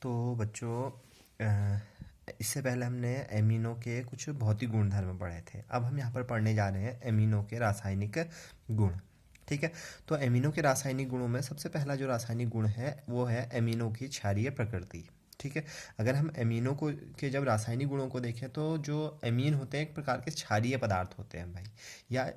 तो बच्चों इससे पहले हमने एमिनो के कुछ भौतिक गुणधर्म पढ़े थे। अब हम यहाँ पर पढ़ने जा रहे हैं एमिनो के रासायनिक गुण। ठीक है, तो एमिनो के रासायनिक गुणों में सबसे पहला जो रासायनिक गुण है वो है एमिनो की क्षारीय प्रकृति। ठीक है, अगर हम एमिनो को के जब रासायनिक गुणों को देखें तो जो एमीन होते हैं एक प्रकार के क्षारीय पदार्थ होते हैं भाई, या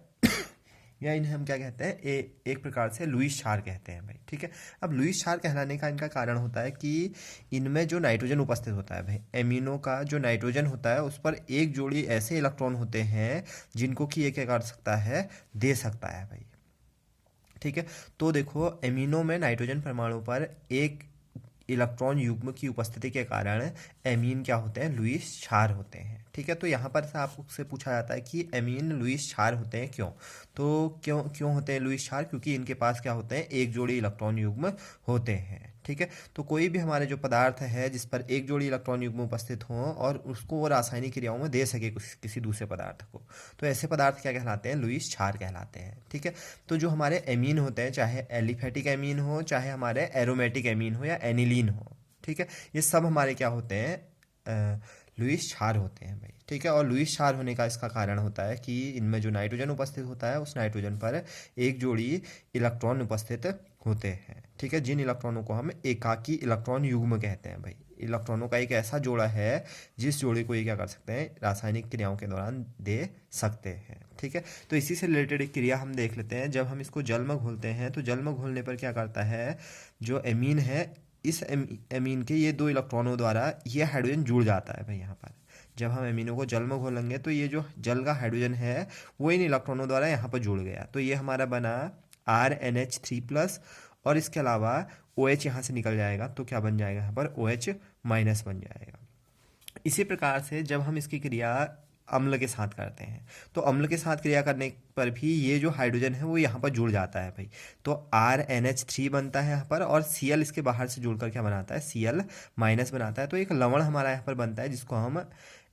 या इन्हें हम क्या कहते हैं, एक प्रकार से लुईस क्षार कहते हैं भाई। ठीक है, अब लुईस क्षार कहलाने का इनका कारण होता है कि इनमें जो नाइट्रोजन उपस्थित होता है भाई, एमिनो का जो नाइट्रोजन होता है उस पर एक जोड़ी ऐसे इलेक्ट्रॉन होते हैं जिनको कि ये क्या कर सकता है, दे सकता है भाई। ठीक है, तो देखो एमिनो में नाइट्रोजन परमाणु पर एक इलेक्ट्रॉन युग्म की उपस्थिति के कारण एमीन क्या होते हैं, लुईस क्षार होते हैं। ठीक है, तो यहाँ पर से आपसे पूछा जाता है कि एमीन लुईस क्षार होते हैं क्यों। तो क्यों क्यों होते हैं लुईस क्षार, क्योंकि इनके पास क्या होते हैं, एक जोड़ी इलेक्ट्रॉन युग्म होते हैं। ठीक है, तो कोई भी हमारे जो पदार्थ है जिस पर एक जोड़ी इलेक्ट्रॉन युग्म उपस्थित हों और उसको वो रासायनिक क्रियाओं में दे सके किसी दूसरे पदार्थ को, तो ऐसे पदार्थ क्या कहलाते हैं, लुईस क्षार कहलाते हैं। ठीक है, तो जो हमारे एमीन होते हैं, चाहे एलिफेटिक एमीन हो, चाहे हमारे एरोमेटिक एमीन हो या एनिलीन हो, ठीक है, ये सब हमारे क्या होते हैं, लुईस क्षार होते हैं भाई। ठीक है, और लुईस क्षार होने का इसका कारण होता है कि इनमें जो नाइट्रोजन उपस्थित होता है उस नाइट्रोजन पर एक जोड़ी इलेक्ट्रॉन उपस्थित होते हैं। ठीक है, जिन इलेक्ट्रॉनों को हम एकाकी इलेक्ट्रॉन युग्म कहते हैं भाई। इलेक्ट्रॉनों का एक ऐसा जोड़ा है जिस जोड़े को ये क्या कर सकते हैं, रासायनिक क्रियाओं के दौरान दे सकते हैं। ठीक है, तो इसी से रिलेटेड एक क्रिया हम देख लेते हैं। जब हम इसको जल में घोलते हैं तो जल में घोलने पर क्या करता है, जो एमीन है, इस एमीन के ये दो इलेक्ट्रॉनों द्वारा ये हाइड्रोजन जुड़ जाता है भाई। यहाँ पर जब हम एमीनों को जल में घोलेंगे तो ये जो जल का हाइड्रोजन है वो इन इलेक्ट्रॉनों द्वारा यहाँ पर जुड़ गया, तो ये हमारा बना RNH3+, और इसके अलावा OH यहाँ से निकल जाएगा तो क्या बन जाएगा, यहाँ पर OH- बन जाएगा। इसी प्रकार से जब हम इसकी क्रिया अम्ल के साथ करते हैं तो अम्ल के साथ क्रिया करने पर भी ये जो हाइड्रोजन है वो यहाँ पर जुड़ जाता है भाई। तो RNH3 बनता है यहाँ पर, और Cl इसके बाहर से जुड़कर क्या बनाता है, Cl- बनाता है। तो एक लवण हमारा यहाँ पर बनता है जिसको हम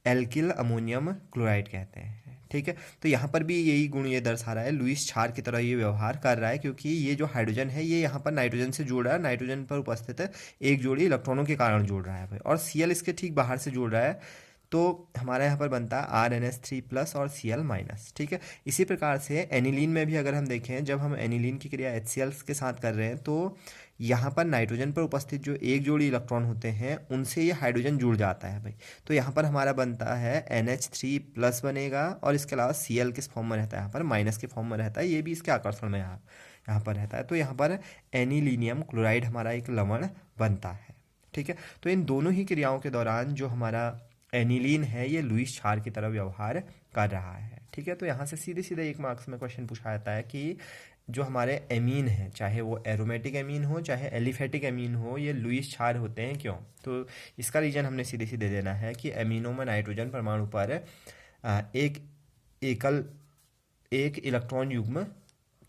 एल्किल अमोनियम क्लोराइड कहते हैं। ठीक है, तो यहाँ पर भी यही गुण ये दर्शा रहा है, लुईस क्षार की तरह ये व्यवहार कर रहा है, क्योंकि ये जो हाइड्रोजन है ये यहाँ पर नाइट्रोजन से जुड़ रहा है, नाइट्रोजन पर उपस्थित एक जोड़ी इलेक्ट्रॉनों के कारण जुड़ रहा है भाई, और Cl इसके ठीक बाहर से जुड़ रहा है। तो हमारा यहाँ पर बनता है RNH3+ और Cl-। ठीक है, इसी प्रकार से एनिलीन में भी अगर हम देखें, जब हम एनिलीन की क्रिया HCl के साथ कर रहे हैं तो यहाँ पर नाइट्रोजन पर उपस्थित जो एक जोड़ी इलेक्ट्रॉन होते हैं उनसे ये हाइड्रोजन जुड़ जाता है भाई। तो यहाँ पर हमारा बनता है NH3+ बनेगा, और इसके अलावा Cl किस फॉर्म में रहता है, यहाँ पर माइनस के फॉर्म में रहता है, ये भी इसके आकर्षण में यहाँ पर रहता है। तो यहाँ पर एनिलीनियम क्लोराइड हमारा एक लवण बनता है। ठीक है, तो इन दोनों ही क्रियाओं के दौरान जो हमारा एनिलीन है ये लुईस क्षार की तरह व्यवहार कर रहा है। ठीक है, तो यहाँ से सीधे सीधे 1 मार्क्स में क्वेश्चन पूछा जाता है कि जो हमारे एमीन है, चाहे वो एरोमेटिक एमीन हो चाहे एलिफेटिक एमीन हो, ये लुईस क्षार होते हैं क्यों। तो इसका रीजन हमने सीधे सीधे देना है कि एमीनों में नाइट्रोजन परमाणु पर एक एकल एक इलेक्ट्रॉन युग्म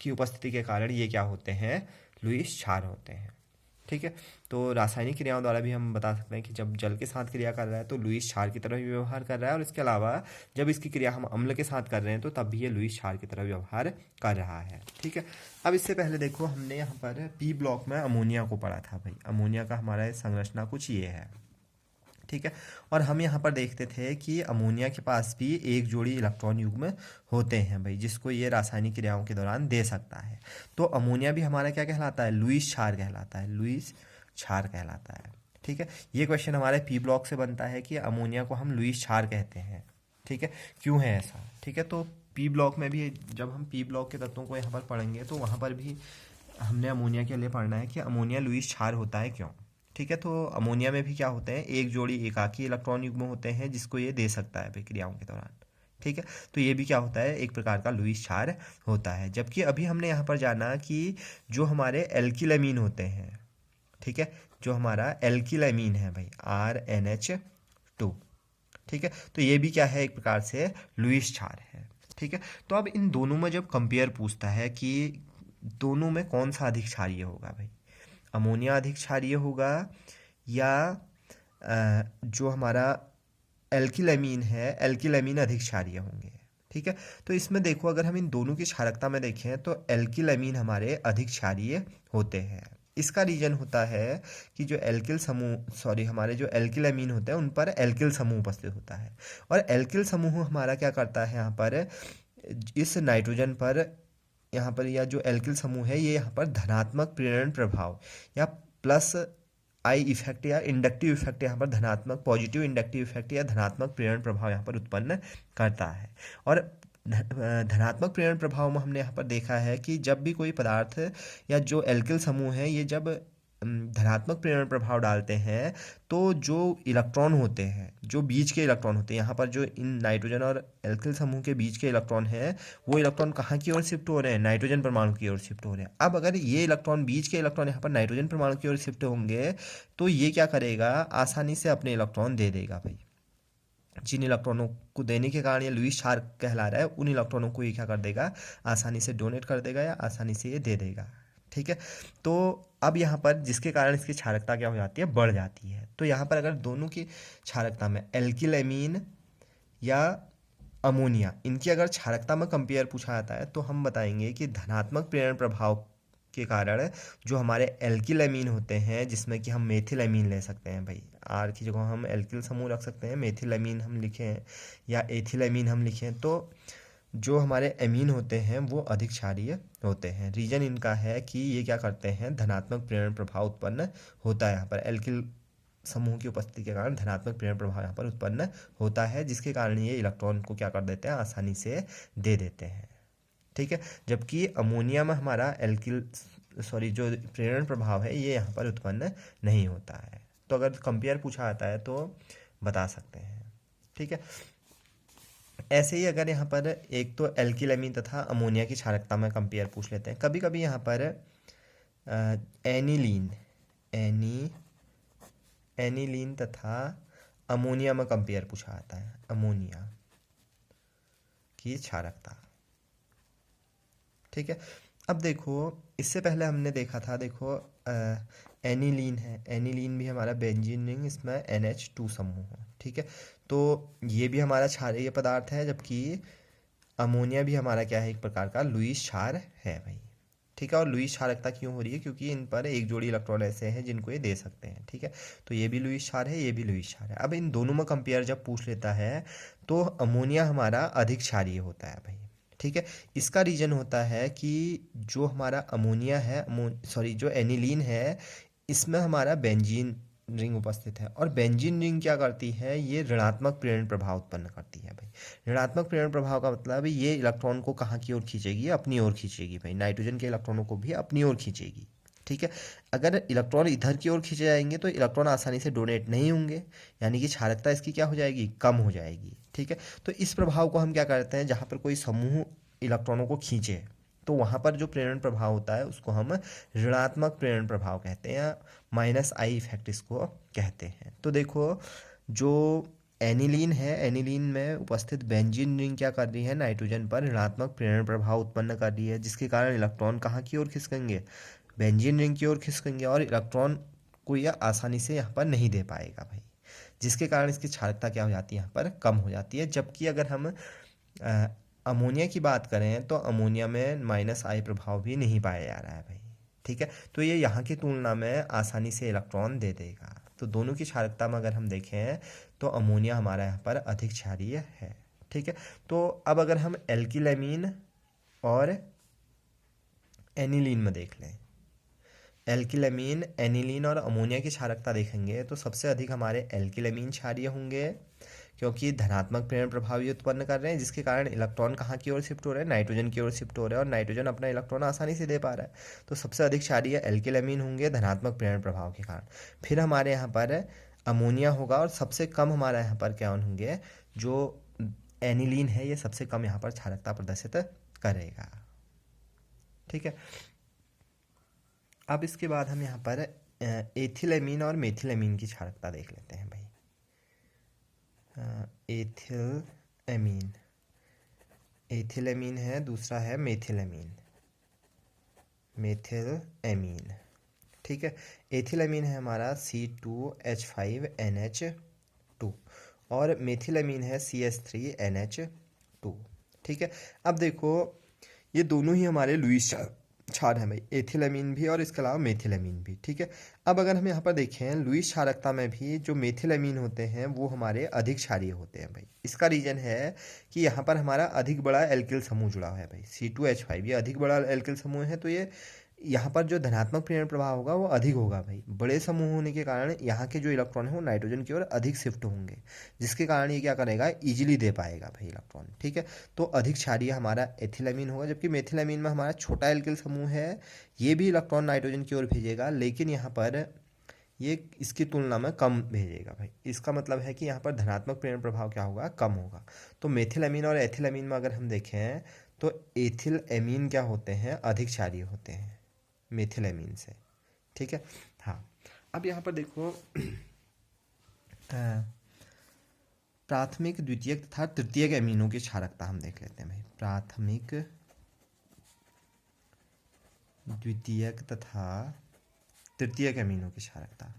की उपस्थिति के कारण ये क्या होते हैं, लुईस क्षार होते हैं। ठीक है, तो रासायनिक क्रियाओं द्वारा भी हम बता सकते हैं कि जब जल के साथ क्रिया कर रहा है तो लुईस क्षार की तरह भी व्यवहार कर रहा है, और इसके अलावा जब इसकी क्रिया हम अम्ल के साथ कर रहे हैं तो तब भी ये लुईस क्षार की तरह व्यवहार कर रहा है। ठीक है, अब इससे पहले देखो हमने यहाँ पर पी ब्लॉक में अमोनिया को पढ़ा था भाई। अमोनिया का हमारा संरचना कुछ ये है। ठीक है, और हम यहाँ पर देखते थे कि अमोनिया के पास भी एक जोड़ी इलेक्ट्रॉन युग्म होते हैं भाई, जिसको ये रासायनिक क्रियाओं के दौरान दे सकता है। तो अमोनिया भी हमारा क्या कहलाता है, लुईस क्षार कहलाता है, लुईस क्षार कहलाता है। ठीक है, ये क्वेश्चन हमारे पी ब्लॉक से बनता है कि अमोनिया को हम लुईस क्षार कहते हैं। ठीक है, क्यों है ऐसा। ठीक है, तो पी ब्लॉक में भी जब हम पी ब्लॉक के तत्वों को यहाँ पर पढ़ेंगे तो वहाँ पर भी हमने अमोनिया के लिए पढ़ना है कि अमोनिया लुईस क्षार होता है क्यों। ठीक है, तो अमोनिया में भी क्या होते हैं, एक जोड़ी एकाकी इलेक्ट्रॉन युग्म होते हैं जिसको ये दे सकता है क्रियाओं के दौरान। ठीक है, तो ये भी क्या होता है, एक प्रकार का लुईस क्षार होता है। जबकि अभी हमने यहाँ पर जाना कि जो हमारे एल्किल होते हैं, ठीक है, जो हमारा एल्किल है भाई RNH2, ठीक है, तो ये भी क्या है, एक प्रकार से लुईस क्षार है। ठीक है, तो अब इन दोनों में जब कंपेयर पूछता है कि दोनों में कौन सा अधिक क्षारीय होगा भाई, अमोनिया अधिक क्षारीय होगा या जो हमारा एल्किल है, एल्किल अधिक क्षारीय होंगे। ठीक है, तो इसमें देखो अगर हम इन दोनों की क्षारकता में देखें तो एल्किल हमारे अधिक क्षारीय होते हैं। इसका रीजन होता है कि जो एल्किल समूह हमारे जो एल्किल अमीन होते हैं उन पर एल्किल समूह उपस्थित होता है। और एल्किल समूह हमारा क्या करता है यहाँ पर, इस नाइट्रोजन पर यहाँ पर या जो एल्किल समूह है ये यहाँ पर धनात्मक प्रेरण प्रभाव या प्लस आई इफेक्ट या इंडक्टिव इफेक्ट, यहाँ पर धनात्मक पॉजिटिव इंडक्टिव इफेक्ट या धनात्मक प्रेरण प्रभाव यहाँ पर उत्पन्न करता है। और धनात्मक प्रेरण प्रभाव में हमने यहाँ पर देखा है कि जब भी कोई पदार्थ या जो एल्किल समूह है ये जब धनात्मक प्रेरण प्रभाव डालते हैं तो जो इलेक्ट्रॉन होते हैं, जो बीच के इलेक्ट्रॉन होते हैं, यहाँ पर जो इन नाइट्रोजन और एल्किल समूह के बीच के इलेक्ट्रॉन हैं वो इलेक्ट्रॉन कहाँ की ओर शिफ्ट हो रहे हैं, नाइट्रोजन परमाणु की ओर शिफ्ट हो रहे हैं। अब अगर ये इलेक्ट्रॉन बीच के इलेक्ट्रॉन यहाँ पर नाइट्रोजन परमाणु की ओर शिफ्ट होंगे तो ये क्या करेगा, आसानी से अपने इलेक्ट्रॉन दे देगा भाई। जिन इलेक्ट्रॉनों को देने के कारण ये लुईस क्षार कहला रहा है उन इलेक्ट्रॉनों को ये क्या कर देगा, आसानी से डोनेट कर देगा या आसानी से ये दे देगा। ठीक है, तो अब यहाँ पर जिसके कारण इसकी क्षारकता क्या हो जाती है, बढ़ जाती है। तो यहाँ पर अगर दोनों की क्षारकता में एल्किल एमीन या अमोनिया इनकी अगर क्षारकता में कंपेयर पूछा जाता है तो हम बताएंगे कि धनात्मक प्रेरण प्रभाव के कारण जो हमारे एल्किल एमीन होते हैं, जिसमें कि हम मेथिल एमीन ले सकते हैं भाई, आर की जगह हम एल्किल समूह रख सकते हैं, मेथिल एमीन हम लिखें या एथिल एमीन हम लिखें, तो जो हमारे एमीन होते हैं वो अधिक क्षारीय होते हैं। रीजन इनका है कि ये क्या करते हैं, धनात्मक प्रेरण प्रभाव उत्पन्न होता है यहाँ पर एल्किल समूह की उपस्थिति के कारण धनात्मक प्रेरण प्रभाव यहाँ पर उत्पन्न होता है, जिसके कारण ये इलेक्ट्रॉन को क्या कर देते हैं, आसानी से दे देते हैं। ठीक है, जबकि अमोनिया में हमारा जो प्रेरण प्रभाव है ये यहाँ पर उत्पन्न नहीं होता है। तो अगर कंपेयर पूछा आता है तो बता सकते हैं। ठीक है, ऐसे ही अगर यहाँ पर एक तो एल्किल एमीन तथा अमोनिया की क्षारकता में कंपेयर पूछ लेते हैं। कभी कभी यहाँ पर एनिलीन तथा अमोनिया में कंपेयर पूछा आता है, अमोनिया की क्षारकता। ठीक है, अब देखो इससे पहले हमने देखा था, देखो एनिलीन है, एनिलीन भी हमारा बेंजीन रिंग, इसमें NH2 समूह है। ठीक है, तो ये भी हमारा क्षारीय पदार्थ है, जबकि अमोनिया भी हमारा क्या है, एक प्रकार का लुईस क्षार है भाई। ठीक है, और लुईस क्षारकता क्यों हो रही है, क्योंकि इन पर एक जोड़ी इलेक्ट्रॉन ऐसे हैं जिनको ये दे सकते हैं। ठीक है, तो ये भी लुईस क्षार है, ये भी लुईस क्षार है। अब इन दोनों में कंपेयर जब पूछ लेता है तो अमोनिया हमारा अधिक क्षारीय होता है भाई। ठीक है, इसका रीजन होता है कि जो हमारा अमोनिया है, जो एनिलीन है, इसमें हमारा बेंजीन रिंग उपस्थित है। और बेंजीन रिंग क्या करती है, ये ऋणात्मक प्रेरण प्रभाव उत्पन्न करती है भाई। ऋणात्मक प्रेरण प्रभाव का मतलब है ये इलेक्ट्रॉन को कहाँ की ओर खींचेगी, अपनी ओर खींचेगी भाई, नाइट्रोजन के इलेक्ट्रॉनों को भी अपनी ओर खींचेगी। ठीक है, अगर इलेक्ट्रॉन इधर की ओर खींचे जाएंगे तो इलेक्ट्रॉन आसानी से डोनेट नहीं होंगे, यानी कि क्षारकता इसकी क्या हो जाएगी, कम हो जाएगी। ठीक है, तो इस प्रभाव को हम क्या करते हैं, जहाँ पर कोई समूह इलेक्ट्रॉनों को खींचे तो वहाँ पर जो प्रेरण प्रभाव होता है उसको हम ऋणात्मक प्रेरण प्रभाव कहते हैं या -I इफेक्ट इसको कहते हैं। तो देखो जो एनिलीन है, एनिलीन में उपस्थित बेंजीन रिंग क्या कर रही है, नाइट्रोजन पर ऋणात्मक प्रेरण प्रभाव उत्पन्न कर रही है, जिसके कारण इलेक्ट्रॉन कहाँ की ओर खिसकेंगे, बेंजीन रिंग की ओर खिसकेंगे, और इलेक्ट्रॉन को यह आसानी से यहाँ पर नहीं दे पाएगा भाई, जिसके कारण इसकी क्षारकता क्या हो जाती है, यहाँ पर कम हो जाती है। जबकि अगर हम अमोनिया की बात करें तो अमोनिया में -I प्रभाव भी नहीं पाया जा रहा है भाई। ठीक है, तो ये यहाँ की तुलना में आसानी से इलेक्ट्रॉन दे देगा। तो दोनों की क्षारकता में अगर हम देखें तो अमोनिया हमारा यहाँ पर अधिक क्षारीय है। ठीक है, तो अब अगर हम एल्किल एमीन और एनिलीन में देख लें, एल्किल एमीन, एनिलीन और अमोनिया की क्षारकता देखेंगे तो सबसे अधिक हमारे एल्किल एमीन क्षारीय होंगे, क्योंकि धनात्मक प्रेरण प्रभाव ये उत्पन्न कर रहे हैं, जिसके कारण इलेक्ट्रॉन कहाँ की ओर शिफ्ट हो रहे हैं, नाइट्रोजन की ओर शिफ्ट हो रहे हैं, और नाइट्रोजन अपना इलेक्ट्रॉन आसानी से दे पा रहा है। तो सबसे अधिक क्षारीय एल्किल एमीन होंगे धनात्मक प्रेरण प्रभाव के कारण। फिर हमारे यहाँ पर अमोनिया होगा, और सबसे कम हमारा यहाँ पर क्या होंगे, जो एनिलीन है ये सबसे कम यहाँ पर क्षारकता प्रदर्शित करेगा। ठीक है, अब इसके बाद हम यहाँ पर एथिल एमीन और मेथिल एमीन की क्षारकता देख लेते हैं भाई। एथिल एमीन है, दूसरा है मेथिल एमीन। ठीक है, एथिल एमीन है हमारा C2H5NH2 और मेथिल एमीन है CH3NH2। ठीक है, अब देखो ये दोनों ही हमारे लुईस क्षार हैं भाई, एथिलएमीन भी और इसके अलावा मेथिलएमीन भी। ठीक है, अब अगर हम यहाँ पर देखें लुईस क्षारकता में भी जो मेथिलएमीन होते हैं वो हमारे अधिक क्षारीय होते हैं भाई। इसका रीजन है कि यहाँ पर हमारा अधिक बड़ा एल्किल समूह जुड़ा हुआ है भाई, C2H5, ये अधिक बड़ा एल्किल समूह है, तो ये यहाँ पर जो धनात्मक प्रेरण प्रभाव होगा वो अधिक होगा भाई। बड़े समूह होने के कारण यहाँ के जो इलेक्ट्रॉन है वो नाइट्रोजन की ओर अधिक शिफ्ट होंगे, जिसके कारण ये क्या करेगा, इजीली दे पाएगा भाई इलेक्ट्रॉन। ठीक है, तो अधिक क्षारीय हमारा एथिलएमीन होगा, जबकि मेथिलएमीन में हमारा छोटा एल्किल समूह है, ये भी इलेक्ट्रॉन नाइट्रोजन की ओर भेजेगा, लेकिन यहाँ पर ये इसकी तुलना में कम भेजेगा भाई। इसका मतलब है कि यहाँ पर धनात्मक प्रेरण प्रभाव क्या होगा, कम होगा। तो मेथिलएमीन और एथिलएमीन में अगर हम देखें तो एथिलएमीन क्या होते हैं, अधिक क्षारीय होते हैं मेथिलएमीन से। ठीक है, हाँ। अब यहाँ पर देखो प्राथमिक, द्वितीयक तथा तृतीयक एमीनों की क्षारकता हम देख लेते हैं भाई। प्राथमिक, द्वितीयक तथा तृतीयक एमीनों की क्षारकता,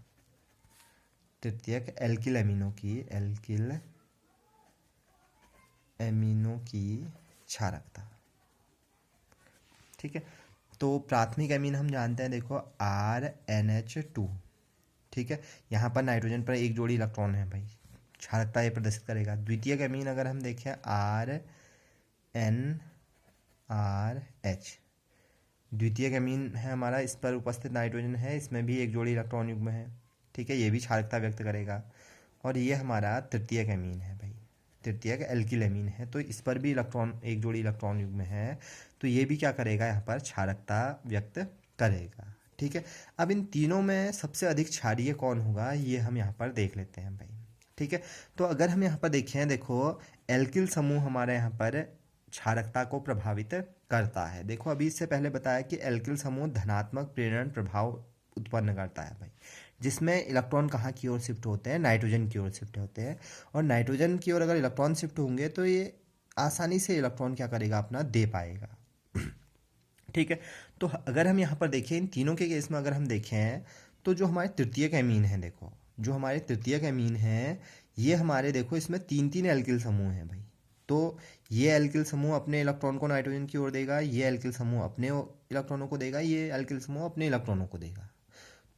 तृतीयक एल्किल एमीनों की, एल्किल एमीनों की क्षारकता। ठीक है, तो प्राथमिक एमीन हम जानते हैं, देखो RNH2। ठीक है, यहाँ पर नाइट्रोजन पर एक जोड़ी इलेक्ट्रॉन है भाई, क्षारकता ये प्रदर्शित करेगा। द्वितीयक एमीन अगर हम देखें RNRH, द्वितीयक एमीन है हमारा, इस पर उपस्थित नाइट्रोजन है, इसमें भी एक जोड़ी इलेक्ट्रॉन युग्म है। ठीक है, ये भी क्षारकता व्यक्त करेगा। और ये हमारा तृतीयक एमीन है भाई, तृतीयक एल्किल एमीन है, तो इस पर भी इलेक्ट्रॉन, एक जोड़ी इलेक्ट्रॉन युग्म है, तो ये भी क्या करेगा, यहाँ पर क्षारकता व्यक्त करेगा। ठीक है, अब इन तीनों में सबसे अधिक क्षारीय कौन होगा ये हम यहाँ पर देख लेते हैं भाई। ठीक है, तो अगर हम यहाँ पर देखें, देखो एल्किल समूह हमारे यहाँ पर क्षारकता को प्रभावित करता है। देखो अभी इससे पहले बताया कि एल्किल समूह धनात्मक प्रेरण प्रभाव उत्पन्न करता है भाई, जिसमें इलेक्ट्रॉन कहाँ की ओर शिफ्ट होते हैं, नाइट्रोजन की ओर शिफ्ट होते हैं। और नाइट्रोजन की ओर अगर इलेक्ट्रॉन शिफ्ट होंगे तो ये आसानी से इलेक्ट्रॉन क्या करेगा, अपना दे पाएगा। ठीक है, तो अगर हम यहाँ पर देखें इन तीनों के केस में अगर हम देखें तो जो हमारे तृतीयक एमीन है, देखो जो हमारे तृतीयक एमीन है ये हमारे, देखो इसमें तीन तीन एल्किल समूह हैं भाई। तो ये एल्किल समूह अपने इलेक्ट्रॉन को नाइट्रोजन की ओर देगा, ये एल्किल समूह अपने इलेक्ट्रॉनों को देगा, ये एल्किल समूह अपने इलेक्ट्रॉनों को देगा।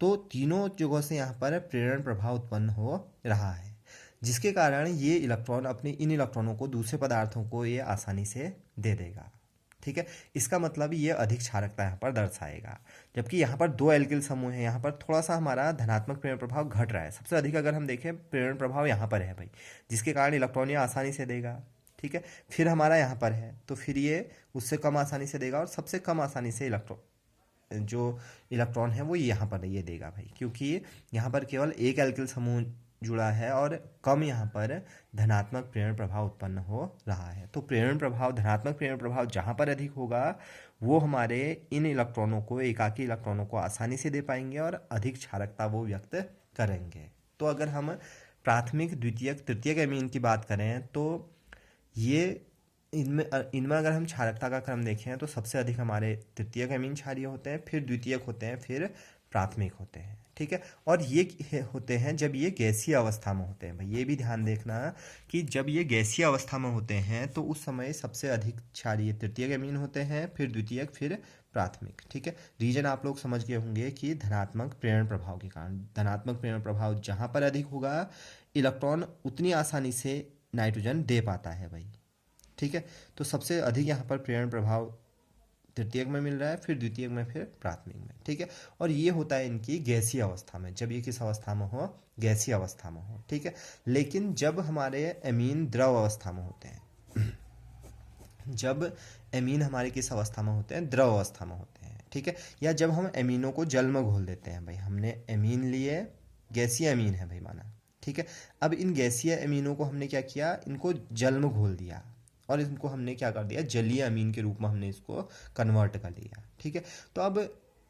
तो तीनों जगहों से यहाँ पर प्रेरण प्रभाव उत्पन्न हो रहा है, जिसके कारण ये इलेक्ट्रॉन अपने इन इलेक्ट्रॉनों को दूसरे पदार्थों को ये आसानी से दे देगा। ठीक है, इसका मतलब ये अधिक क्षारकता यहाँ पर दर्शाएगा। जबकि यहाँ पर दो एल्किल समूह है, यहाँ पर थोड़ा सा हमारा धनात्मक प्रेरण प्रभाव घट रहा है। सबसे अधिक अगर हम देखें प्रेरण प्रभाव यहाँ पर है भाई, जिसके कारण इलेक्ट्रॉन ये आसानी से देगा। ठीक है, फिर हमारा यहाँ पर है तो फिर ये उससे कम आसानी से देगा, और सबसे कम आसानी से जो इलेक्ट्रॉन है वो यहाँ पर ये देगा भाई, क्योंकि यहाँ पर केवल एक एल्किल समूह जुड़ा है और कम यहाँ पर धनात्मक प्रेरण प्रभाव उत्पन्न हो रहा है। तो प्रेरण प्रभाव, धनात्मक प्रेरण प्रभाव जहाँ पर अधिक होगा वो हमारे इन इलेक्ट्रॉनों को, एकाकी इलेक्ट्रॉनों को आसानी से दे पाएंगे और अधिक क्षारकता वो व्यक्त करेंगे। तो अगर हम प्राथमिक, द्वितीयक, तृतीयक एमीन की बात करें तो ये इनमें इनमें अगर हम क्षारकता का क्रम देखें तो सबसे अधिक हमारे तृतीयक एमीन क्षारीय होते हैं, फिर द्वितीयक होते हैं, फिर प्राथमिक होते हैं। ठीक है, और ये होते हैं जब ये गैसीय अवस्था में होते हैं भाई। ये भी ध्यान देखना कि जब ये गैसीय अवस्था में होते हैं तो उस समय सबसे अधिक क्षारीय तृतीयक एमीन होते हैं, फिर द्वितीयक, फिर प्राथमिक। ठीक है, रीजन आप लोग समझ गए होंगे कि धनात्मक प्रेरण प्रभाव के कारण, धनात्मक प्रेरण प्रभाव जहाँ पर अधिक होगा इलेक्ट्रॉन उतनी आसानी से नाइट्रोजन दे पाता है भाई। ठीक है, तो सबसे अधिक यहाँ पर प्रेरण प्रभाव तृतीयक में मिल रहा है, फिर द्वितीयक में, फिर प्राथमिक में। ठीक है, और ये होता है इनकी गैसीय अवस्था में, जब ये किस अवस्था में हो, गैसीय अवस्था में हो। ठीक है, लेकिन जब हमारे एमीन द्रव अवस्था में होते हैं, जब एमीन हमारे किस अवस्था में होते हैं, द्रव अवस्था में होते हैं। ठीक है, या जब हम एमीनों को जल में घोल देते हैं भाई, हमने एमीन लिए, गैसीय एमीन है भाई माना। ठीक है, अब इन गैसीय एमीनों को हमने क्या किया, इनको जल में घोल दिया और इनको हमने क्या कर दिया, जलीय अमीन के रूप में हमने इसको कन्वर्ट कर दिया। ठीक है, तो अब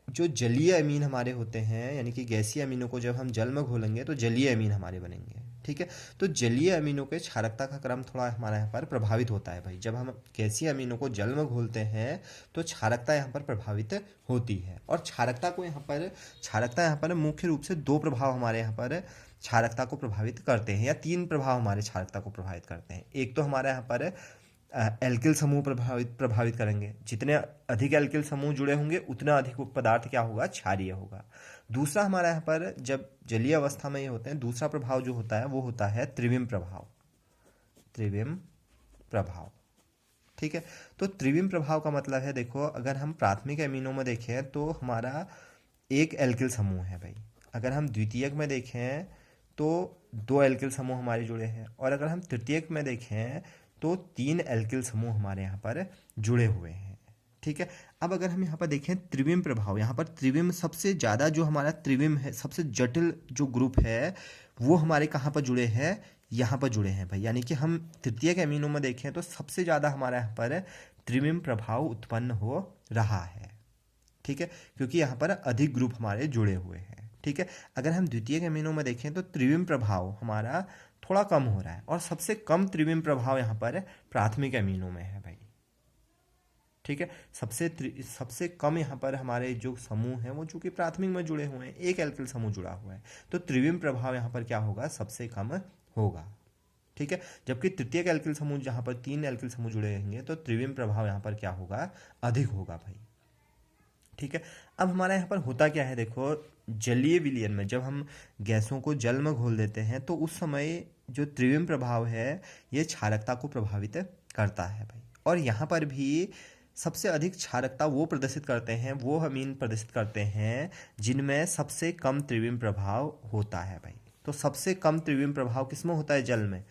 जो जलीय अमीन हमारे होते हैं, यानी कि गैसीय अमीनों को जब हम जल में घोलेंगे तो जलीय अमीन हमारे बनेंगे। ठीक है, तो जलीय अमीनों के क्षारकता का क्रम थोड़ा हमारा यहाँ पर प्रभावित होता है भाई। जब हम गैसीय अमीनों को जल में घोलते हैं तो क्षारकता यहाँ पर प्रभावित होती है। और क्षारकता यहाँ पर मुख्य रूप से दो प्रभाव हमारे यहाँ पर क्षारकता को प्रभावित करते हैं, या तीन प्रभाव हमारे क्षारकता को प्रभावित करते हैं। एक तो हमारे यहाँ पर एल्किल समूह प्रभावित करेंगे। जितने अधिक एल्किल समूह जुड़े होंगे उतना अधिक पदार्थ क्या होगा, क्षारीय होगा। दूसरा हमारा यहाँ पर जब जलीय अवस्था में ये होते हैं, दूसरा प्रभाव जो होता है वो होता है त्रिविम प्रभाव। त्रिविम प्रभाव, ठीक है। तो त्रिविम प्रभाव का मतलब है, देखो अगर हम प्राथमिक एमिनो में देखें तो हमारा एक एल्किल समूह है भाई। अगर हम द्वितीयक में देखें तो 2 एल्किल समूह हमारे जुड़े हैं, और अगर हम तृतीयक में देखें तो 3 एल्किल समूह हमारे यहाँ पर जुड़े हुए हैं, ठीक है। अब अगर हम यहाँ पर देखें त्रिविम प्रभाव, यहाँ पर त्रिविम सबसे ज़्यादा जो हमारा त्रिविम है, सबसे जटिल जो ग्रुप है वो हमारे कहाँ पर जुड़े हैं, यहाँ पर जुड़े हैं भाई। यानी कि हम तृतीयक एमिनो में देखें तो सबसे ज़्यादा हमारे यहाँ पर त्रिविम प्रभाव उत्पन्न हो रहा है, ठीक है, क्योंकि यहाँ पर अधिक ग्रुप हमारे जुड़े हुए हैं, ठीक है। अगर हम द्वितीयक एमिनो में देखें तो त्रिविम प्रभाव हमारा थोड़ा कम हो रहा है, और सबसे कम त्रिविम प्रभाव यहाँ पर प्राथमिक एमिनो में है भाई, ठीक है। सबसे कम यहाँ पर हमारे जो समूह हैं वो चूंकि प्राथमिक में जुड़े हुए हैं, एक एल्किल समूह जुड़ा हुआ है, तो त्रिविम प्रभाव यहाँ पर क्या होगा, सबसे कम होगा, ठीक है। जबकि तृतीयक एल्किल समूह जहाँ पर 3 एल्किल समूह जुड़े रहेंगे तो त्रिविम प्रभाव यहाँ पर क्या होगा, अधिक होगा भाई, ठीक है। अब हमारा यहाँ पर होता क्या है, देखो जलीय विलयन में जब हम गैसों को जल में घोल देते हैं तो उस समय जो त्रिविम प्रभाव है ये क्षारकता को प्रभावित करता है भाई। और यहाँ पर भी सबसे अधिक क्षारकता वो प्रदर्शित करते हैं, वो अमीन प्रदर्शित करते हैं जिनमें सबसे कम त्रिविम प्रभाव होता है भाई। तो सबसे कम त्रिविम प्रभाव किसमें होता है, जल में।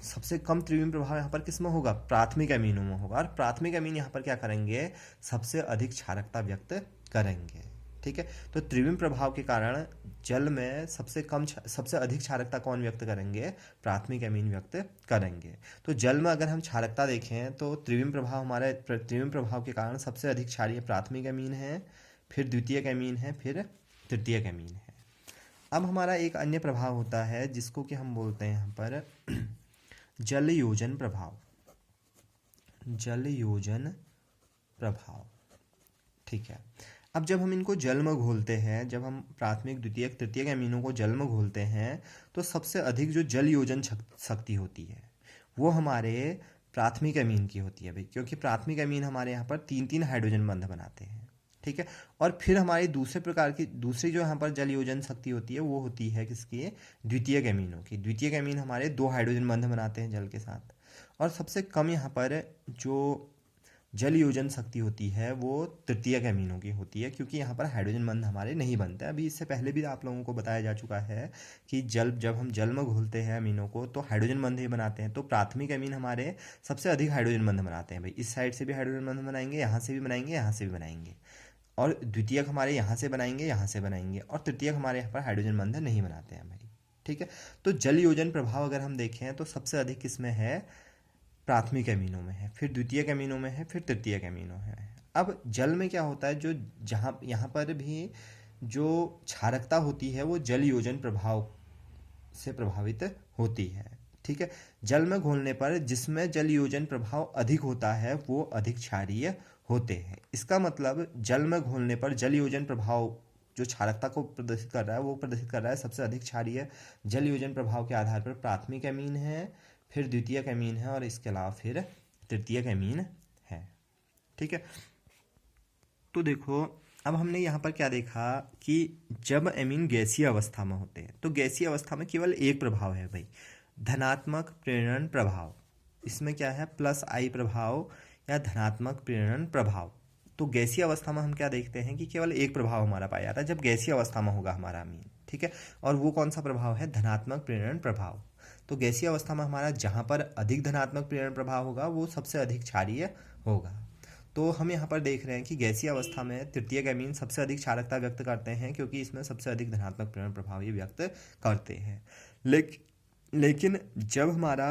सबसे कम त्रिविम प्रभाव यहाँ पर किसमें होगा, प्राथमिक अमीनों में होगा। और प्राथमिक अमीन यहाँ पर क्या करेंगे, सबसे अधिक क्षारकता व्यक्त करेंगे, ठीक है। तो त्रिविम प्रभाव के कारण जल में सबसे अधिक क्षारकता कौन व्यक्त करेंगे, प्राथमिक अमीन व्यक्त करेंगे। तो जल में अगर हम क्षारकता देखें तो त्रिविम प्रभाव के कारण सबसे अधिक क्षारीय प्राथमिक अमीन है, फिर द्वितीयक अमीन है, फिर तृतीयक अमीन है। अब हमारा एक अन्य प्रभाव होता है जिसको कि हम बोलते हैं यहाँ पर जल योजन प्रभाव। जल योजन प्रभाव, ठीक है। अब जब हम इनको जल में घोलते हैं, जब हम प्राथमिक द्वितीयक तृतीयक अमीनों को जल में घोलते हैं तो सबसे अधिक जो जल योजन शक्ति होती है वो हमारे प्राथमिक अमीन की होती है भाई, क्योंकि प्राथमिक अमीन हमारे यहाँ पर 3-3 हाइड्रोजन बंध बनाते हैं, ठीक है। और फिर हमारी दूसरी जो यहाँ पर जल योजन शक्ति होती है वो होती है किसकी, द्वितीयक अमीनों की। द्वितीयक अमीन हमारे 2 हाइड्रोजन बंध बनाते हैं जल के साथ। और सबसे कम यहाँ पर जो जल योजन शक्ति होती है वो तृतीयक अमीनों की होती है, क्योंकि यहाँ पर हाइड्रोजन बंध हमारे नहीं बनते। अभी इससे पहले भी आप लोगों को बताया जा चुका है कि जब हम जल में घोलते हैं अमीनों को तो हाइड्रोजन बंध ही बनाते हैं। तो प्राथमिक अमीन हमारे सबसे अधिक हाइड्रोजन बंध बनाते हैं भाई। इस साइड से भी हाइड्रोजन बंध बनाएंगे, यहाँ से भी बनाएंगे, यहाँ से भी बनाएंगे। और द्वितीयक हमारे यहाँ से बनाएंगे, यहाँ से बनाएंगे। और तृतीयक हमारे यहाँ पर हाइड्रोजन बंध नहीं बनाते हैं भाई, ठीक है। तो जल योजन प्रभाव अगर हम देखें तो सबसे अधिक किसमें है, प्राथमिक अमीनों में है, फिर द्वितीयक अमीनों में है, फिर तृतीयक अमीनों है। अब जल में क्या होता है, जो जहाँ यहाँ पर भी जो क्षारकता होती है वो जल योजन प्रभाव से प्रभावित होती है, ठीक है। जल में घोलने पर जिसमें जल योजन प्रभाव अधिक होता है वो अधिक क्षारीय होते हैं। इसका मतलब जल में घोलने पर जल योजन प्रभाव जो क्षारकता को प्रदर्शित कर रहा है वो प्रदर्शित कर रहा है सबसे अधिक क्षारीय जल योजन प्रभाव के आधार पर प्राथमिक अमीन है, फिर द्वितीयक अमीन है, और इसके अलावा फिर तृतीयक अमीन है, ठीक है। तो देखो अब हमने यहाँ पर क्या देखा कि जब अमीन गैसीय अवस्था में होते हैं तो गैसीय अवस्था में केवल एक प्रभाव है भाई, धनात्मक प्रेरण प्रभाव। इसमें क्या है, +I प्रभाव या धनात्मक प्रेरण प्रभाव। तो गैसीय अवस्था में हम क्या देखते हैं कि केवल एक प्रभाव हमारा पाया जाता है जब गैसीय अवस्था में होगा हमारा अमीन, ठीक है। और वो कौन सा प्रभाव है, धनात्मक प्रेरण प्रभाव। तो गैसीय अवस्था में हमारा जहाँ पर अधिक धनात्मक प्रेरण प्रभाव होगा वो सबसे अधिक क्षारीय होगा। तो हम यहाँ पर देख रहे हैं कि गैसीय अवस्था में तृतीयक अमीन सबसे अधिक क्षारकता व्यक्त करते हैं, क्योंकि इसमें सबसे अधिक धनात्मक प्रेरण प्रभाव ये व्यक्त करते हैं। लेकिन जब हमारा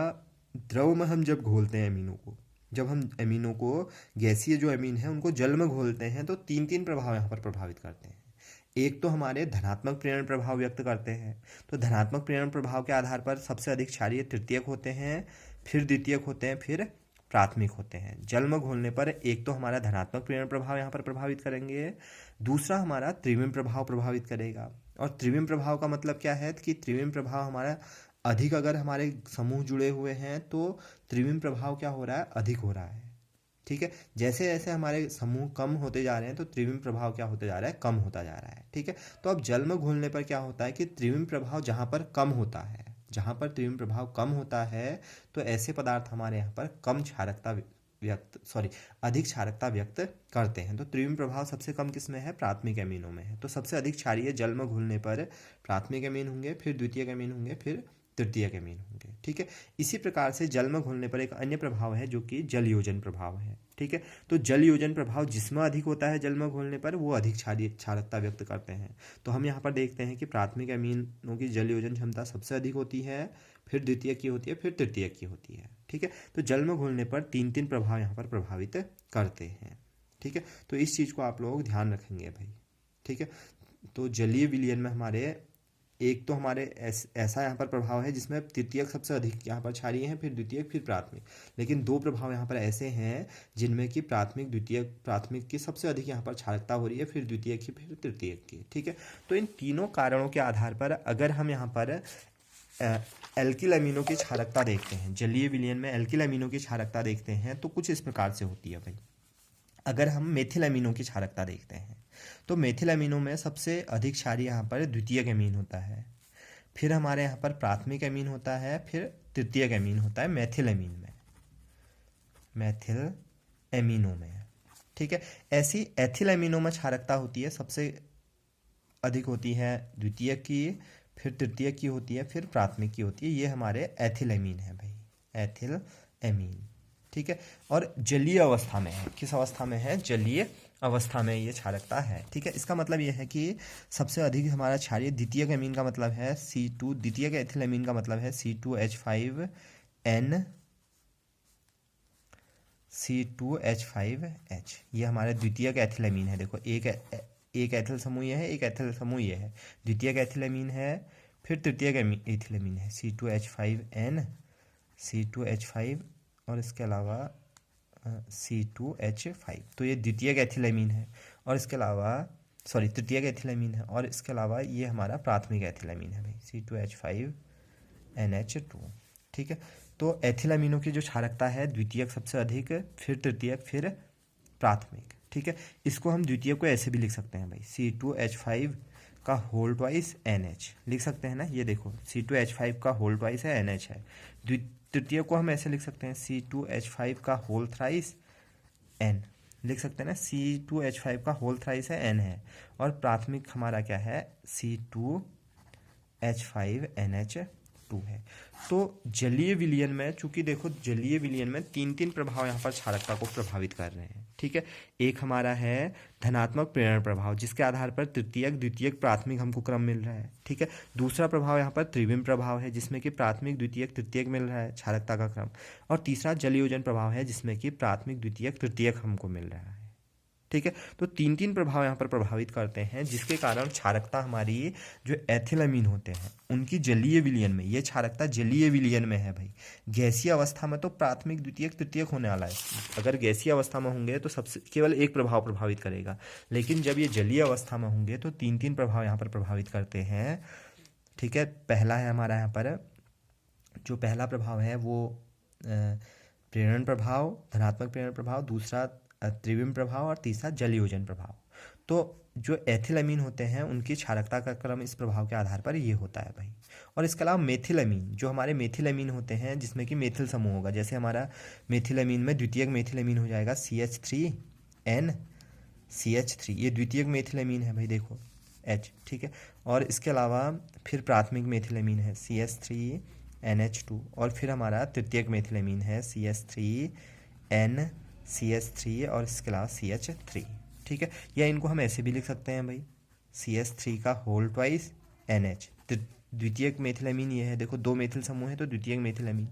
द्रव में हम जब घोलते हैं अमीनों को, जब हम अमीनों को गैसीय जो अमीन है उनको जल में घोलते हैं तो 3 प्रभाव यहाँ पर प्रभावित करते हैं। एक तो हमारे धनात्मक प्रेरण प्रभाव व्यक्त करते हैं, तो धनात्मक प्रेरण प्रभाव के आधार पर सबसे अधिक क्षारीय तृतीयक होते हैं, फिर द्वितीयक होते हैं, फिर प्राथमिक होते हैं। जल में घोलने पर एक तो हमारा धनात्मक प्रेरण प्रभाव यहाँ पर प्रभावित करेंगे, दूसरा हमारा त्रिविम प्रभाव प्रभावित करेगा। और त्रिविम प्रभाव का मतलब क्या है कि त्रिविम प्रभाव हमारा अधिक अगर हमारे समूह जुड़े हुए हैं तो त्रिविम प्रभाव क्या हो रहा है, अधिक हो रहा है। ठीक है, जैसे जैसे हमारे समूह कम होते जा रहे हैं तो त्रिविम प्रभाव क्या होता जा रहा है, कम होता जा रहा है। ठीक है, तो अब जल में घुलने पर क्या होता है कि त्रिविम प्रभाव जहाँ पर कम होता है, जहाँ पर त्रिविम प्रभाव कम होता है तो ऐसे पदार्थ हमारे यहाँ पर कम क्षारकता अधिक क्षारकता व्यक्त करते हैं। तो त्रिविम प्रभाव सबसे कम किस में है, प्राथमिक एमीनों में है। तो सबसे अधिक क्षारीय जल में घुलने पर प्राथमिक एमीन होंगे, फिर द्वितीयक एमीन होंगे, फिर तृतीयक एमीन होंगे। ठीक है, इसी प्रकार से जल में घुलने पर एक अन्य प्रभाव है जो कि जल योजन प्रभाव है। ठीक है, तो जल योजन प्रभाव जिसमें अधिक होता है जल में घुलने पर वो अधिक क्षारकता व्यक्त करते हैं। तो हम यहाँ पर देखते हैं कि प्राथमिक एमीनों की जल योजन क्षमता सबसे अधिक होती है, फिर द्वितीयक की होती है, फिर तृतीयक की होती है। ठीक है, तो जल में घुलने पर तीन तीन प्रभाव यहाँ पर प्रभावित करते हैं। ठीक है, तो इस चीज़ को आप लोग ध्यान रखेंगे भाई। ठीक है, तो जलीय विलयन में हमारे एक तो हमारे ऐसा यहाँ पर प्रभाव है जिसमें तृतीयक सबसे अधिक यहाँ पर क्षारीय है, फिर द्वितीयक, फिर प्राथमिक। लेकिन दो प्रभाव यहाँ पर ऐसे हैं जिनमें कि प्राथमिक की सबसे अधिक यहाँ पर क्षारकता हो रही है, फिर द्वितीयक की, फिर तृतीयक की। ठीक है, तो इन तीनों कारणों के आधार पर अगर हम यहाँ पर एल्किल अमीनों की क्षारकता देखते हैं, जलीय विलयन में एल्किल अमीनों की क्षारकता देखते हैं तो कुछ इस प्रकार से होती है भाई। अगर हम मेथिल अमीनों की क्षारकता देखते हैं तो मेथिल अमीनों में सबसे अधिक क्षारीय यहाँ पर द्वितीयक अमीन होता है, फिर हमारे यहाँ पर प्राथमिक अमीन होता है, फिर तृतीयक अमीन होता है मेथिल अमीन में, मेथिल अमीनों में। ठीक है, ऐसी एथिल अमीनों में क्षारकता होती है, सबसे अधिक होती है द्वितीयक की, फिर तृतीयक की होती है, फिर प्राथमिक की होती है। ये हमारे एथिल अमीन है भाई, एथिल अमीन। ठीक है, और जलीय अवस्था में है, किस अवस्था में है, जलीय अवस्था में ये क्षारकता है। ठीक है, इसका मतलब ये है कि सबसे अधिक हमारा क्षारीय द्वितीयक अमीन का मतलब है C2, द्वितीयक एथिल अमीन का मतलब है C2H5H, ये हमारे द्वितीयक एथिल अमीन है। देखो एक एथिल समूह ये है, एक एथिल समूह ये है, द्वितीयक एथिल अमीन है, फिर तृतीयक एथिल अमीन है C2H5 और इसके अलावा C2H5। तो ये द्वितीयक एथिल अमीन है और इसके अलावा तृतीयक एथिल अमीन है, और इसके अलावा ये हमारा प्राथमिक एथिल अमीन है भाई, C2H5NH2। ठीक है, तो एथिल अमीनों की जो क्षारकता है द्वितीयक सबसे अधिक, फिर तृतीयक, फिर प्राथमिक। ठीक है, इसको हम द्वितीयक को ऐसे भी लिख सकते हैं भाई, C2H5 का होल ट्वाइस NH लिख सकते हैं ना। ये देखो C2H5 का होल ट्वाइस है, NH है। तृतीय को हम ऐसे लिख सकते हैं C2H5 का होल थ्राइस N लिख सकते हैं ना, C2H5 का होल थ्राइस है, N है। और प्राथमिक हमारा क्या है, C2H5NH2 है। तो जलीय विलयन में, चूंकि देखो जलीय विलयन में तीन तीन प्रभाव यहाँ पर क्षारकता को प्रभावित कर रहे हैं। ठीक है, एक हमारा है धनात्मक प्रेरण प्रभाव, जिसके आधार पर तृतीयक, द्वितीयक, प्राथमिक हमको क्रम मिल रहा है। ठीक है, दूसरा प्रभाव यहाँ पर त्रिविम प्रभाव है जिसमें कि प्राथमिक, द्वितीयक, तृतीयक मिल रहा है क्षारकता का क्रम। और तीसरा जलयोजन प्रभाव है जिसमें कि प्राथमिक, द्वितीयक, तृतीयक हमको मिल रहा है। ठीक है, तो तीन तीन प्रभाव यहाँ पर प्रभावित करते हैं, जिसके कारण क्षारकता हमारी जो एथिल अमीन होते हैं उनकी जलीय विलयन में, ये क्षारकता जलीय विलयन में है भाई। गैसीय अवस्था में तो प्राथमिक, द्वितीयक, तृतीयक होने वाला है। अगर गैसीय अवस्था में होंगे तो सबसे केवल एक प्रभाव प्रभावित करेगा, लेकिन जब ये जलीय अवस्था में होंगे तो तीन तीन प्रभाव यहाँ पर प्रभावित करते हैं। ठीक है, पहला है हमारा यहाँ पर जो पहला प्रभाव है वो प्रेरण प्रभाव, धनात्मक प्रेरण प्रभाव, दूसरा त्रिविम प्रभाव और तीसरा जलयोजन प्रभाव। तो जो एथिल अमीन होते हैं उनकी क्षारकता का क्रम इस प्रभाव के आधार पर ये होता है भाई। और इसके अलावा मेथिल अमीन, जो हमारे मेथिल अमीन होते हैं जिसमें कि मेथिल समूह होगा, जैसे हमारा मेथिल अमीन में द्वितीयक मेथिल अमीन हो जाएगा CH3NCH3, ये द्वितीयक मेथिल अमीन है भाई, देखो H। ठीक है, और इसके अलावा फिर प्राथमिक मेथिल अमीन है CH3NH2, और फिर हमारा तृतीयक मेथिल अमीन है CH3NCH3 और इसके अलावा CH3। ठीक है, या इनको हम ऐसे भी लिख सकते हैं भाई, CH3 का होल ट्वाइस NH। द्वितीयक मेथिल अमीन ये है, देखो दो मेथिल समूह है तो द्वितीयक मेथिल अमीन,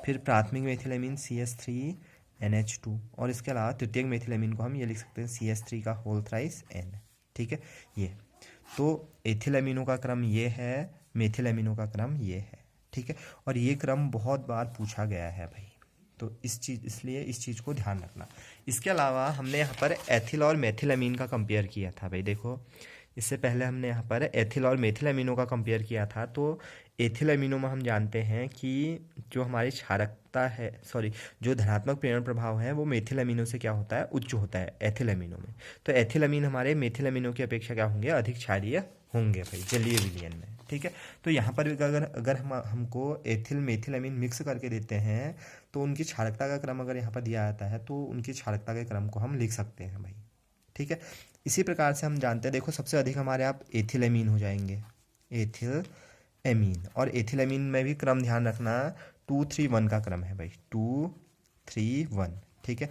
फिर प्राथमिक मेथिल अमीन CH3NH2, और इसके अलावा तृतीयक मेथिल अमीन को हम ये लिख सकते हैं CH3 का होल थ्राइस N। ठीक है, ये तो एथिल अमीनों का क्रम ये है, मेथिल अमीनों का क्रम ये है। ठीक है, और ये क्रम बहुत बार पूछा गया है भाई, तो इसलिए इस चीज़ को ध्यान रखना। इसके अलावा हमने यहाँ पर एथिल और मेथिल अमीन का कंपेयर किया था भाई। देखो इससे पहले हमने यहाँ पर एथिल और मेथिल अमीनो का कंपेयर किया था। तो एथिल अमीनो में हम जानते हैं कि जो हमारी क्षारकता है, सॉरी, जो धनात्मक प्रेरण प्रभाव है वो मेथिल अमीनो से क्या होता है, उच्च होता है एथिल अमीनो में। तो एथिल अमीन हमारे मेथिल अमीनो की अपेक्षा क्या होंगे, अधिक क्षारीय होंगे भाई जलीय विलयन में। ठीक है, तो यहाँ पर अगर अगर हमको एथिल मेथिल अमीन मिक्स करके देते हैं तो उनकी क्षारकता का क्रम अगर यहाँ पर दिया जाता है तो उनकी क्षारकता के क्रम को हम लिख सकते हैं भाई। ठीक है, इसी प्रकार से हम जानते हैं, देखो सबसे अधिक हमारे आप एथिल अमीन हो जाएंगे, एथिल एमीन। और एथिल अमीन में भी क्रम ध्यान रखना, 2 3 1 का क्रम है भाई, 2 3 1। ठीक है,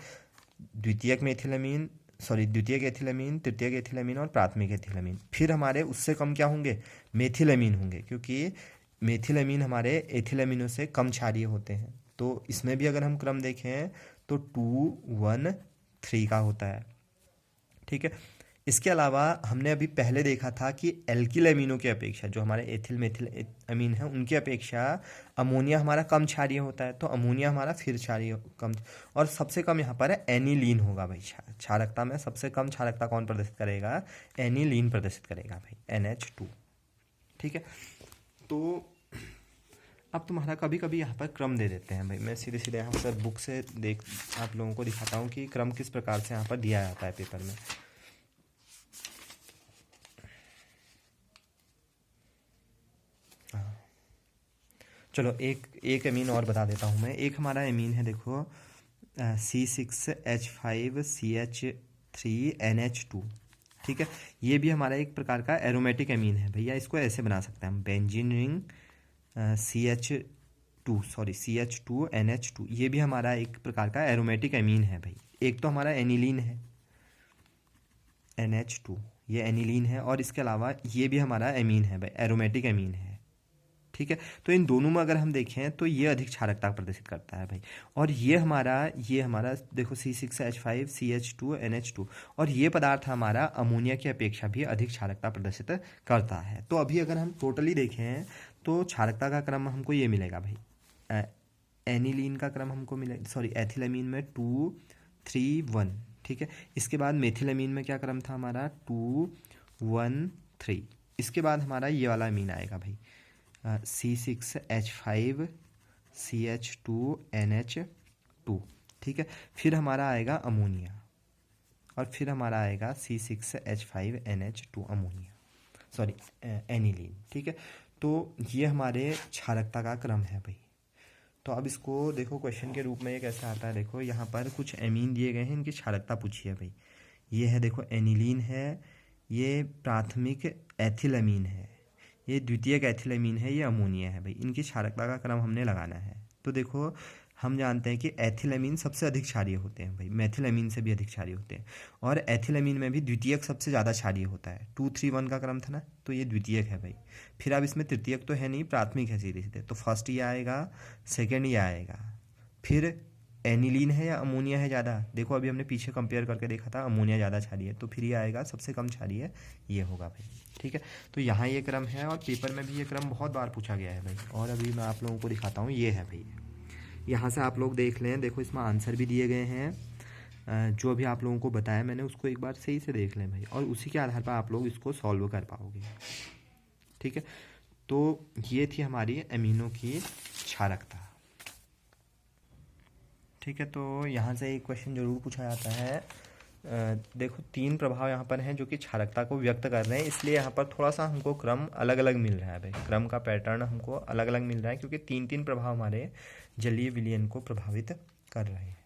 द्वितीयक मेथिल अमीन, सॉरी द्वितीयक एथिल अमीन, तृतीयक एथिल अमीन और प्राथमिक एथिल अमीन। फिर हमारे उससे कम क्या होंगे, मेथिल अमीन होंगे, क्योंकि मेथिल अमीन हमारे एथिल अमीनों से कम क्षारीय होते हैं। तो इसमें भी अगर हम क्रम देखें तो 2 1 3 का होता है। ठीक है, इसके अलावा हमने अभी पहले देखा था कि एल्किल अमीनों की अपेक्षा, जो हमारे एथिल मेथिल अमीन है उनकी अपेक्षा अमोनिया हमारा कम क्षारीय होता है। तो अमोनिया हमारा फिर क्षारीय कम, और सबसे कम यहाँ पर एनिलीन होगा भाई। क्षारकता में सबसे कम क्षारकता कौन प्रदर्शित करेगा, एनिलीन प्रदर्शित करेगा भाई, NH2। ठीक है, तो अब तुम्हारा कभी कभी यहाँ पर क्रम दे देते हैं भाई। मैं सीधे सीधे यहाँ पर बुक से आप लोगों को दिखाता हूँ कि क्रम किस प्रकार से यहाँ पर दिया जाता है पेपर में। चलो एक अमीन और बता देता हूँ मैं। एक हमारा अमीन है, देखो C6H5CH3NH2। ठीक है, ये भी हमारा एक प्रकार का एरोमेटिक अमीन है भैया। इसको ऐसे बना सकते हैं हम, बेंजीन रिंग CH2NH2। ये भी हमारा एक प्रकार का एरोमेटिक अमीन है भाई। एक तो हमारा एनिलीन है NH2, ये एनिलीन है, और इसके अलावा ये भी हमारा अमीन है भाई, एरोमेटिक अमीन है। ठीक है, तो इन दोनों में अगर हम देखें तो ये अधिक क्षारकता प्रदर्शित करता है भाई। और ये हमारा देखो C6H5CH2NH2, और ये पदार्थ हमारा अमोनिया की अपेक्षा भी अधिक क्षारकता प्रदर्शित करता है। तो अभी अगर हम टोटली देखें तो क्षारकता का क्रम हमको ये मिलेगा भाई, एनिलीन का क्रम हमको मिलेगा, सॉरी एथिलमीन में 2 3 1। ठीक है, इसके बाद मेथिलमीन में क्या क्रम था हमारा, 2 1 3। इसके बाद हमारा ये वाला अमीन आएगा भाई, C6H5CH2NH2। ठीक है, फिर हमारा आएगा अमोनिया, और फिर हमारा आएगा C6H5NH2 अमोनिया, सॉरी एनिलीन। ठीक है, तो ये हमारे क्षारकता का क्रम है भाई। तो अब इसको देखो क्वेश्चन के रूप में ये कैसे आता है, देखो यहाँ पर कुछ एमीन दिए गए हैं, इनकी क्षारकता पूछी है भाई। ये है देखो एनिलीन है, ये प्राथमिक एथिलमीन है, ये द्वितीयक एथिलमीन है, ये अमोनिया है भाई। इनकी क्षारकता का क्रम हमने लगाना है। तो देखो हम जानते हैं कि एथिलमीन सबसे अधिक क्षारीय होते हैं भाई, मेथिलमीन से भी अधिक क्षारीय होते हैं। और एथिलमीन में भी द्वितीयक सबसे ज़्यादा क्षारीय होता है, 2 3 1 का क्रम था ना, तो ये द्वितीयक है भाई। फिर अब इसमें तृतीयक तो है नहीं, प्राथमिक है सीधे सीधे, तो फर्स्ट ये आएगा, सेकेंड ये आएगा, फिर एनिलीन है या अमोनिया है ज़्यादा। देखो अभी हमने पीछे कंपेयर करके देखा था, अमोनिया ज़्यादा क्षारीय है, तो फिर ये आएगा सबसे कम क्षारीय, ये होगा भाई। ठीक है, तो यहाँ ये क्रम है, और पेपर में भी ये क्रम बहुत बार पूछा गया है भाई। और अभी मैं आप लोगों को दिखाता हूँ, ये है भाई, यहाँ से आप लोग देख लें, देखो इसमें आंसर भी दिए गए हैं। जो अभी आप लोगों को बताया मैंने उसको एक बार सही से देख लें भाई, और उसी के आधार पर आप लोग इसको सॉल्व कर पाओगे। ठीक है, तो ये थी हमारी अमीनों की क्षारकता। ठीक है, तो यहाँ से एक क्वेश्चन जरूर पूछा जाता है। देखो 3 प्रभाव यहाँ पर हैं जो कि क्षारकता को व्यक्त कर रहे हैं, इसलिए यहाँ पर थोड़ा सा हमको क्रम अलग अलग मिल रहा है भाई। क्रम का पैटर्न हमको अलग अलग मिल रहा है, क्योंकि 3 प्रभाव हमारे जलीय विलयन को प्रभावित कर रहे हैं।